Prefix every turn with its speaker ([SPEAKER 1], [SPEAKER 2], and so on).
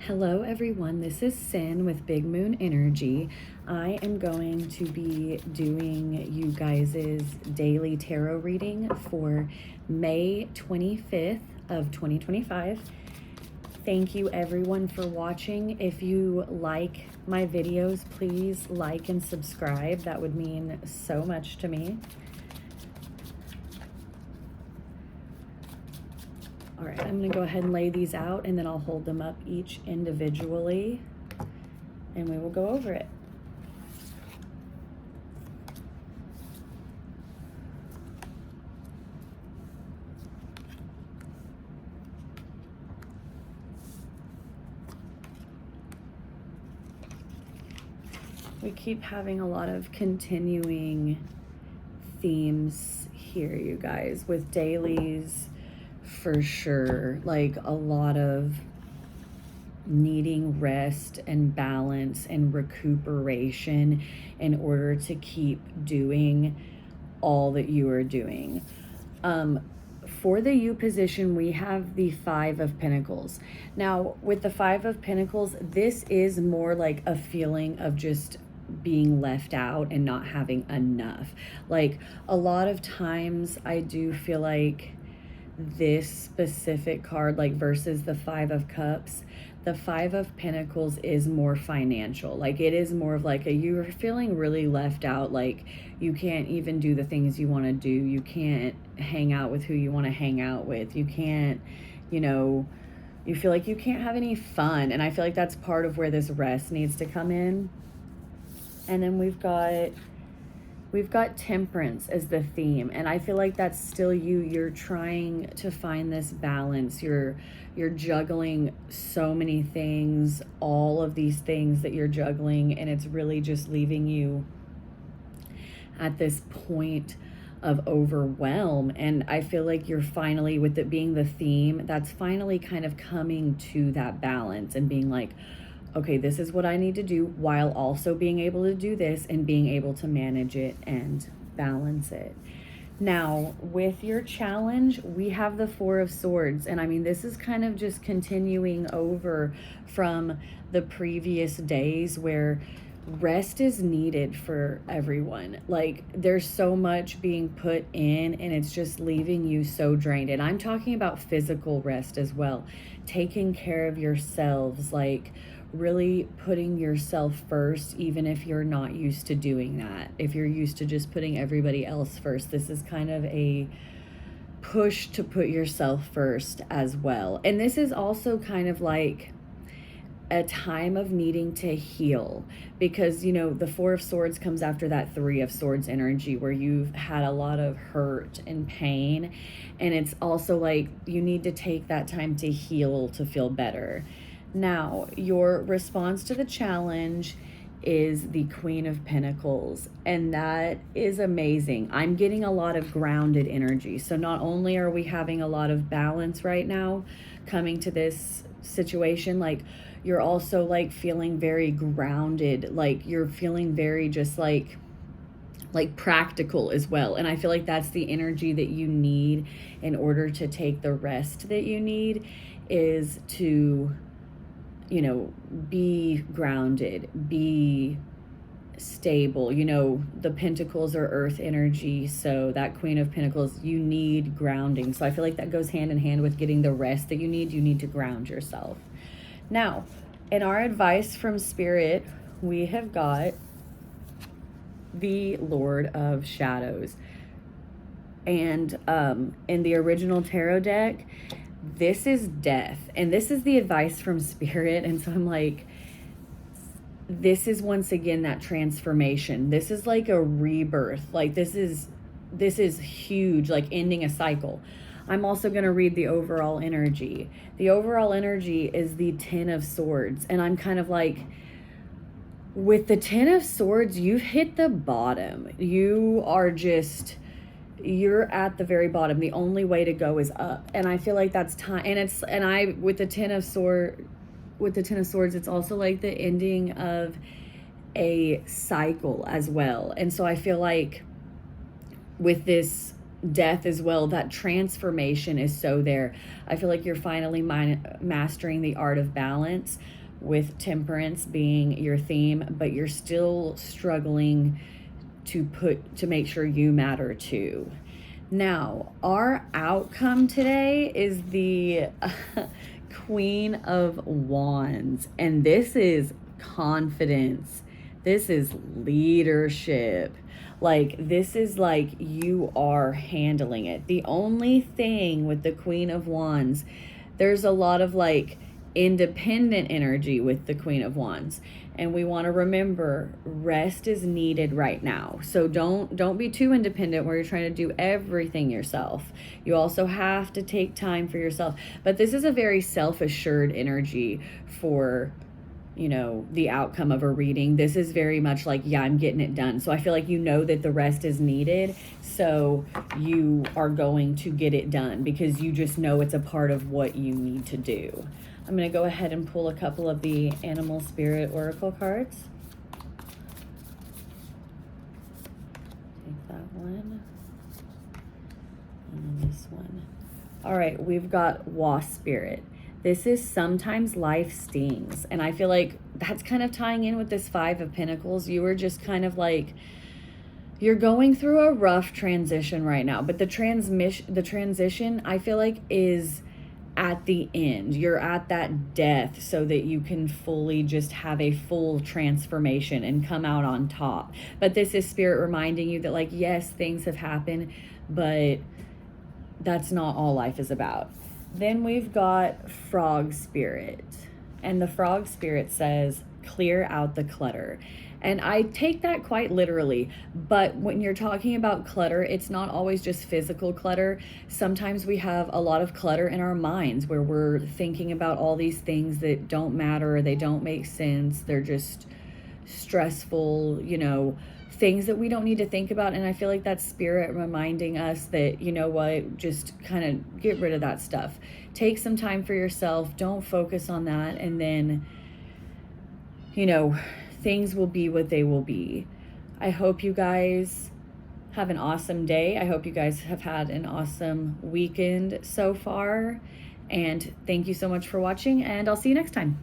[SPEAKER 1] Hello everyone, this is Sin with Big Moon Energy. I am going to be doing you guys' daily tarot reading for May 25th of 2025. Thank you everyone for watching. If you like my videos, please like and subscribe. That would mean so much to me. All right, I'm gonna go ahead and lay these out and then I'll hold them up each individually and we will go over it. We keep having a lot of continuing themes here, you guys, with dailies. For sure, like a lot of needing rest and balance and recuperation in order to keep doing all that you are doing. For the U position, we have the Five of Pentacles. Now, with the Five of Pentacles, this is more like a feeling of just being left out and not having enough. Like a lot of times I do feel like this specific card, like versus the Five of Cups, the Five of Pentacles is more financial. Like it is more of like you're feeling really left out. Like you can't even do the things you want to do. You can't hang out with who you want to hang out with. You can't, you feel like you can't have any fun. And I feel like that's part of where this rest needs to come in. And then we've got Temperance as the theme, and I feel like that's still you. You're trying to find this balance. You're juggling so many things, all of these things that you're juggling, and it's really just leaving you at this point of overwhelm. And I feel like you're finally, with it being the theme, that's finally kind of coming to that balance and being like, okay, this is what I need to do while also being able to do this and being able to manage it and balance it. Now, with your challenge, we have the Four of Swords. And I mean, this is kind of just continuing over from the previous days where rest is needed for everyone. Like there's so much being put in and it's just leaving you so drained. And I'm talking about physical rest as well. Taking care of yourselves, like really putting yourself first, even if you're not used to doing that. If you're used to just putting everybody else first, this is kind of a push to put yourself first as well. And this is also kind of like a time of needing to heal, because the Four of Swords comes after that Three of Swords energy where you've had a lot of hurt and pain, and it's also like you need to take that time to heal to feel better. Now, your response to the challenge is the Queen of Pentacles, and that is amazing. I'm getting a lot of grounded energy. So not only are we having a lot of balance right now coming to this situation, like you're also like feeling very grounded, like you're feeling very just like practical as well. And I feel like that's the energy that you need in order to take the rest that you need, is to be grounded, be stable. The Pentacles are earth energy, so that Queen of Pentacles, you need grounding. So I feel like that goes hand in hand with getting the rest that you need to ground yourself. Now, in our advice from Spirit, we have got the Lord of Shadows. And in the original tarot deck, this is death, and this is the advice from Spirit. And so I'm like, this is once again that transformation. This is like a rebirth. Like this is huge, like ending a cycle. I'm also going to read the overall energy. The overall energy is the Ten of Swords, and I'm kind of like, with the Ten of Swords, you've hit the bottom. You're at the very bottom. The only way to go is up. And I feel like that's time. And with the Ten of Swords, it's also like the ending of a cycle as well. And so I feel like with this death as well. That transformation is so there. I feel like you're finally mastering the art of balance, with temperance being your theme, but you're still struggling to make sure you matter too. Now, our outcome today is the Queen of Wands, and this is confidence. This is leadership. Like, this is like you are handling it. The only thing with the Queen of Wands, there's a lot of like independent energy with the Queen of Wands. And we want to remember, rest is needed right now. So don't be too independent where you're trying to do everything yourself. You also have to take time for yourself. But this is a very self-assured energy for, you know, the outcome of a reading. This is very much like, yeah, I'm getting it done. So I feel like you know that the rest is needed. So you are going to get it done because you just know it's a part of what you need to do. I'm going to go ahead and pull a couple of the Animal Spirit Oracle cards. Take that one. And then this one. All right, we've got Wasp Spirit. This is sometimes life stings. And I feel like that's kind of tying in with this Five of Pentacles. You were just kind of like, you're going through a rough transition right now. But the transition, I feel like, is at the end. You're at that death so that you can fully just have a full transformation and come out on top. But this is Spirit reminding you that, like, yes, things have happened, but that's not all life is about. Then we've got Frog Spirit, and the Frog Spirit says, clear out the clutter. And I take that quite literally, but when you're talking about clutter, it's not always just physical clutter. Sometimes we have a lot of clutter in our minds where we're thinking about all these things that don't matter, they don't make sense, they're just stressful, you know, things that we don't need to think about. And I feel like that's Spirit reminding us that, you know what, just kind of get rid of that stuff. Take some time for yourself, don't focus on that, and then, you know, things will be what they will be. I hope you guys have an awesome day. I hope you guys have had an awesome weekend so far. And thank you so much for watching, and I'll see you next time.